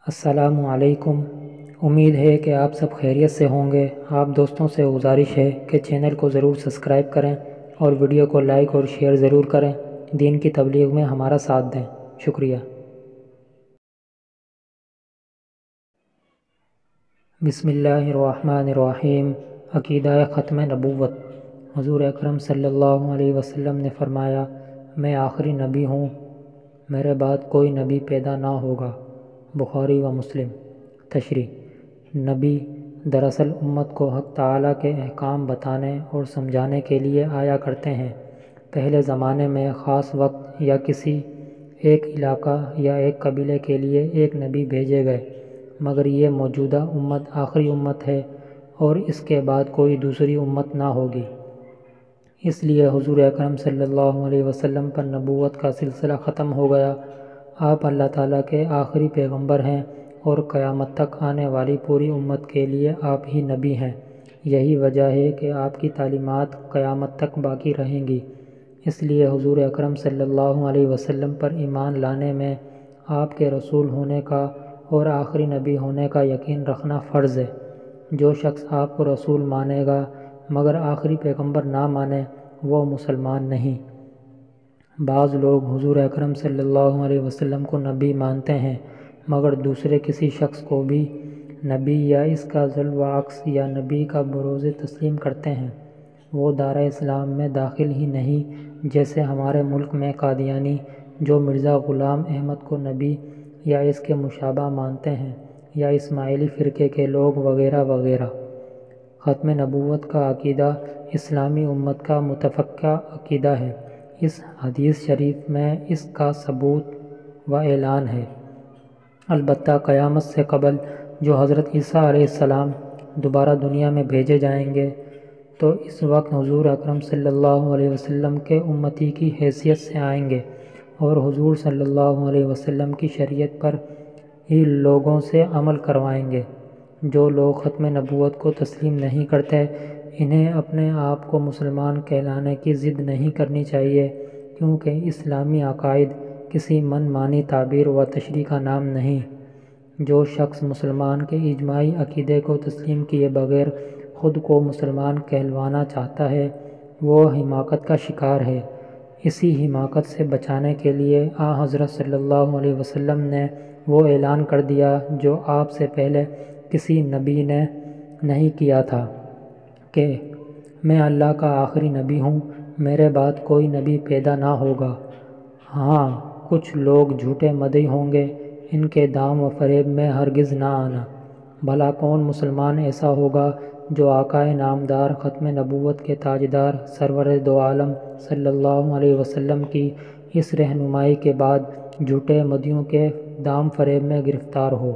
السلام علیکم۔ امید ہے کہ آپ سب خیریت سے ہوں گے۔ آپ دوستوں سے گزارش ہے کہ چینل کو ضرور سبسکرائب کریں اور ویڈیو کو لائک اور شیئر ضرور کریں۔ دین کی تبلیغ میں ہمارا ساتھ دیں۔ شکریہ۔ بسم اللہ الرحمن الرحیم۔ عقیدہ ختم نبوت۔ حضور اکرم صلی اللہ علیہ وسلم نے فرمایا، میں آخری نبی ہوں، میرے بعد کوئی نبی پیدا نہ ہوگا۔ بخاری و مسلم۔ تشریح۔ نبی دراصل امت کو حق تعالیٰ کے احکام بتانے اور سمجھانے کے لیے آیا کرتے ہیں۔ پہلے زمانے میں خاص وقت یا کسی ایک علاقہ یا ایک قبیلے کے لیے ایک نبی بھیجے گئے، مگر یہ موجودہ امت آخری امت ہے اور اس کے بعد کوئی دوسری امت نہ ہوگی۔ اس لیے حضور اکرم صلی اللہ علیہ وسلم پر نبوت کا سلسلہ ختم ہو گیا۔ آپ اللہ تعالیٰ کے آخری پیغمبر ہیں اور قیامت تک آنے والی پوری امت کے لیے آپ ہی نبی ہیں۔ یہی وجہ ہے کہ آپ کی تعلیمات قیامت تک باقی رہیں گی۔ اس لیے حضور اکرم صلی اللہ علیہ وسلم پر ایمان لانے میں آپ کے رسول ہونے کا اور آخری نبی ہونے کا یقین رکھنا فرض ہے۔ جو شخص آپ کو رسول مانے گا مگر آخری پیغمبر نہ مانے وہ مسلمان نہیں۔ بعض لوگ حضور اکرم صلی اللہ علیہ وسلم کو نبی مانتے ہیں مگر دوسرے کسی شخص کو بھی نبی یا اس کا بالعکس یا نبی کا بروز تسلیم کرتے ہیں۔ وہ دائرہ اسلام میں داخل ہی نہیں، جیسے ہمارے ملک میں قادیانی جو مرزا غلام احمد کو نبی یا اس کے مشابہ مانتے ہیں، یا اسماعیلی فرقے کے لوگ وغیرہ وغیرہ۔ ختم نبوت کا عقیدہ اسلامی امت کا متفقہ عقیدہ ہے۔ اس حدیث شریف میں اس کا ثبوت و اعلان ہے۔ البتہ قیامت سے قبل جو حضرت عیسیٰ علیہ السلام دوبارہ دنیا میں بھیجے جائیں گے تو اس وقت حضور اکرم صلی اللہ علیہ وسلم کے امتی کی حیثیت سے آئیں گے اور حضور صلی اللہ علیہ وسلم کی شریعت پر ہی لوگوں سے عمل کروائیں گے۔ جو لوگ ختم نبوت کو تسلیم نہیں کرتے انہیں اپنے آپ کو مسلمان کہلانے کی ضد نہیں کرنی چاہیے، کیونکہ اسلامی عقائد کسی من مانی تعبیر و تشریح کا نام نہیں۔ جو شخص مسلمان کے اجماعی عقیدے کو تسلیم کیے بغیر خود کو مسلمان کہلوانا چاہتا ہے وہ حماقت کا شکار ہے۔ اسی حماقت سے بچانے کے لیے حضرت صلی اللہ علیہ وسلم نے وہ اعلان کر دیا جو آپ سے پہلے کسی نبی نے نہیں کیا تھا کہ میں اللہ کا آخری نبی ہوں، میرے بعد کوئی نبی پیدا نہ ہوگا۔ ہاں کچھ لوگ جھوٹے مدعی ہوں گے، ان کے دام و فریب میں ہرگز نہ آنا۔ بھلا کون مسلمان ایسا ہوگا جو آقا نامدار ختم نبوت کے تاجدار سرور دو عالم صلی اللہ علیہ وسلم کی اس رہنمائی کے بعد جھوٹے مدعیوں کے دام فریب میں گرفتار ہو۔